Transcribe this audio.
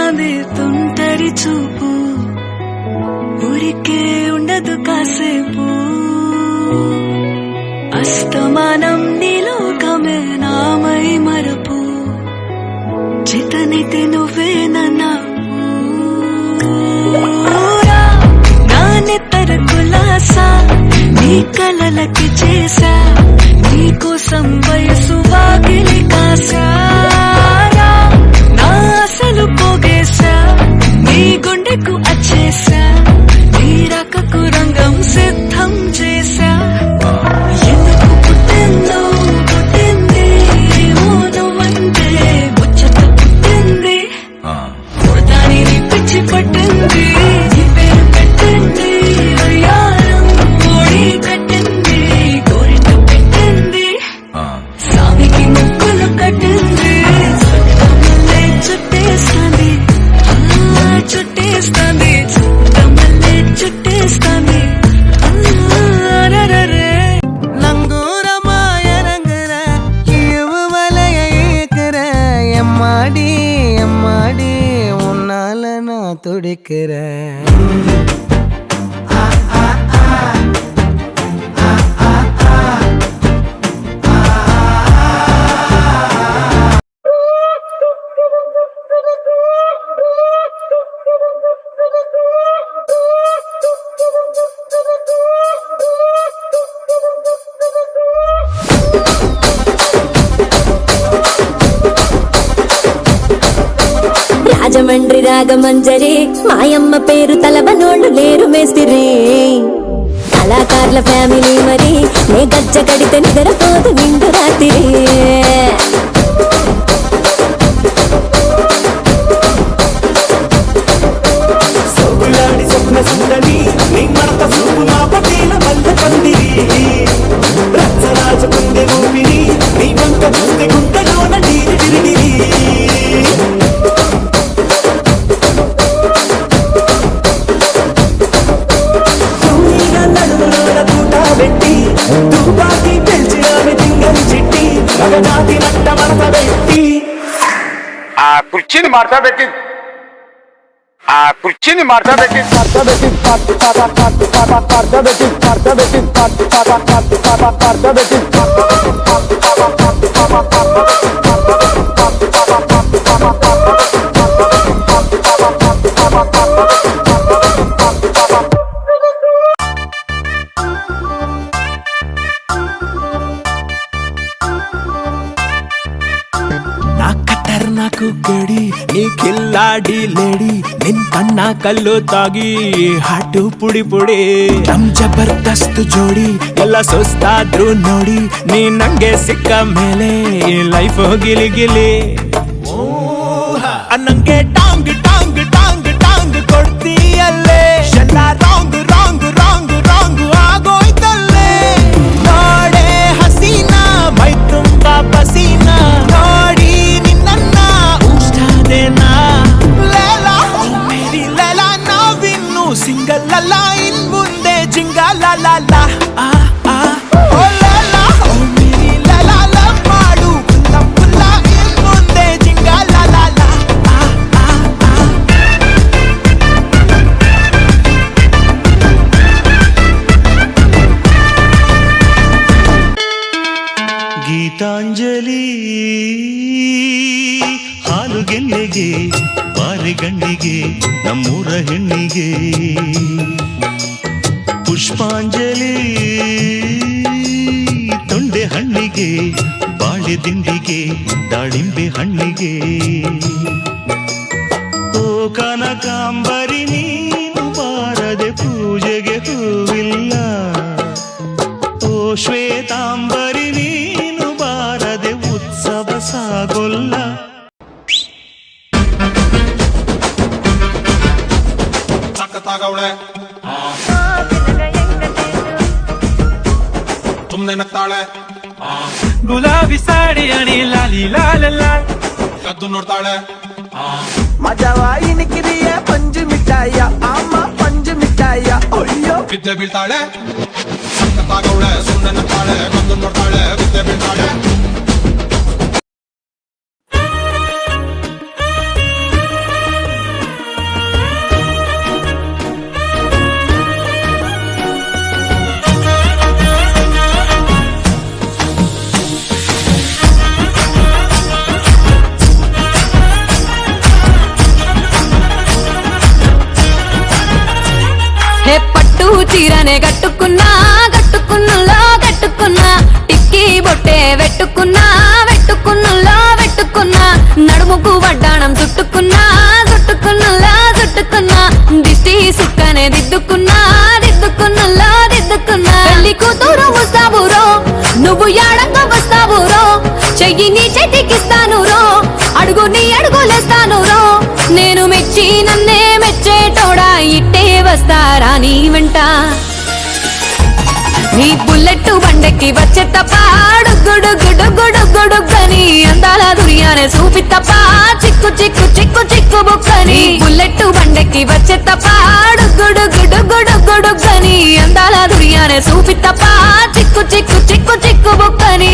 చూస్తోంది తుంటరి చూపు, ఊరికే ఉండదు కాసేపు. అస్తమానం నీలోకమే నామై మరపు, చితనైతే నువ్వేనన్నా నానెత్తర కులాసా నీ కలలకి చేసా, నీకోసం వయసు వాకిలి కాసారా, నా అసలు పోగేశా, నీ గుండెకు అచ్చేసా, నీ రకకు రంగం సిద్ధం చేశా. ఎందుకు పుట్టిందో పుట్టింది, ఏమో నువ్వంటే ముచ్చట పుట్టింది, దాని పిచ్చి పట్టింది, నీ పేరు పెట్టింది, వయ్యారం ఓడి కట్టింది, కోరిక పెట్టింది, సామికి ముక్కులు కట్టింది, చుట్టమల్లే చుట్టేస్తాంది, చుట్టేస్తాంది, చుట్టమల్లే చుట్టేస్తాంది. எம்மாடி எம்மாடி உன்னால நான் துடிக்கிறேன். రాజమండ్రి రాగమంజరి మాయమ్మ పేరు తలబనోళ్ళు లేరు మేస్తిరి, కళాకారుల ఫ్యామిలీ మరి నే గజ్జ కడితే నిద్రపోదు నిండు రాత్రి. ఆ కుర్చీని మార్తా పెట్టి నాకు గడి నీ కిల్లాడి లేడి ನಿನ್ ಕಣ್ಣ ಕಲ್ಲು ತಾಗಿ ಹಾಟು ಪುಡಿ ಪುಡಿ ನಮ್ ಜಬರ್ದಸ್ತ್ ಜೋಡಿ ಎಲ್ಲ ಸುಸ್ತಾದ್ರು ನೋಡಿ ನೀ ನಂಗೆ ಸಿಕ್ಕ ಮೇಲೆ ಲೈಫ್ ಗಿಲಿ ಗಿಲಿ. ನಂಗೆ ಟಾಂಗ್ ಟಾಂಗ್ ಟಾಂಗ್ ಟಾಂಗ್ ಕೊಡ್ತೀಯಲ್ಲೇ ಎಲ್ಲ ರಾಂಗ್ ರಾಂಗ್ ರಾಂಗ್ ರಾಂಗ್ ಆಗೋಯ್ತಲ್ಲೇ. ನೋಡೆ ಹಸೀನಾ ಮೈ ತುಂಬಾ ಪಸೀನಾ ನೋಡಿ ನಿನ್ನ ಉಷ್ಟಾದೇನಾ. ಸಿಂಗಲ್ ಅಲ್ಲ ಇನ್ ಮುಂದೆ ಜಿಂಗಲ ಲಾಲ ಓ ಲಾಲ ಓ ಮೇರಿ ಲಾಲ ಮಾಡು ಪುಲ್ಲ ಪುಲ್ಲ ಇನ್ ಮುಂದೆ ಜಿಂಗಲ ಲಾಲ. ಗೀತಾಂಜಲಿ ಹಾಲು ಗೆಲ್ಲೆಗೆ ಬಾರಿ ಗಂಡಿಗೆ ನಮ್ಮೂರ ಹೆಣ್ಣಿಗೆ. ಪುಷ್ಪಾಂಜಲಿ ತೊಂಡೆ ಹಣ್ಣಿಗೆ ಬಾಳೆ ದಿಂಡಿಗೆ ದಾಳಿಂಬೆ ಹಣ್ಣಿಗೆ. ಓ ಕನಕಾಂಬರಿ ನೀನು ಬಾರದೆ ಪೂಜೆಗೆ ಹೂವಿಲ್ಲ. ಓ ಶ್ವೇತಾಂಬರಿ ನೀನು ಬಾರದೆ ಉತ್ಸವ ಸಾಗೊಲ್ಲ. ತುಮ್ನೆ ನಗ್ತಾಳೆ, ಗುಲಾಬಿ ಸಾಡಿ ಅಣಿ ಲಾಲಿ ಲಾಲ ಲಾಲ್ ಕದ್ದು ನೋಡ್ತಾಳೆ. ಮಜವಾಯಿನ ಕಿರಿಯ ಪಂಜು ಮಿಠಾಯ ಅಮ್ಮ ಪಂಜು ಮಿಠಾಯ ಅಯ್ಯೋ. ಬಿದ್ದೆ ಬೀಳ್ತಾಳೆ, ಸಕ್ಕತ್ತಾಗವಳೆ, ಸುಮ್ನೆ ನಗ್ತಾಳೆ, ಕದ್ದು ನೋಡ್ತಾಳೆ, ಬಿದ್ದೆ ಬೀಳ್ತಾಳೆ. పట్టు చీరనే కట్టుకున్నా కట్టుకున్నలో కట్టుకున్నా టిక్కి బొట్టే వెట్టుకున్నా వెట్టుకున్నలో వెట్టుకున్నా నడుముకు వడ్డాణం చుట్టుకున్నా చుట్టుకున్నలో చుట్టుకున్నా దిష్టి సుక్కనే దిద్దుకున్నా దిద్దుకున్నలో దిద్దుకున్నా పెళ్లి కూతురు వస్తావురో నువ్వు యాడంగా వస్తావురో చెయ్యి నీ చేతికిస్తాను రో అడుగు నీ అడుగులేస్తాను రో నేను మెచ్చి నన్నే మెచ్చేటోడా ఇట్టే వస్తారా నీ వెంట నీ బుల్లెట్ బండెక్కి వచ్చే తప్ప గుడుగుడుగుడుగుడుగుడుగని అందాల దుర్యానే చూపి తప్ప చిక్కు చిక్కు చిక్కు చిక్కు బుక్కని బుల్లెట్ బండెక్కి వచ్చే తప్ప గుడుగుడుగుడుగుడుగని అందాల దుర్యానే చూపి తప్ప చిక్కు చిక్కు చిక్కు చిక్కు బుక్కని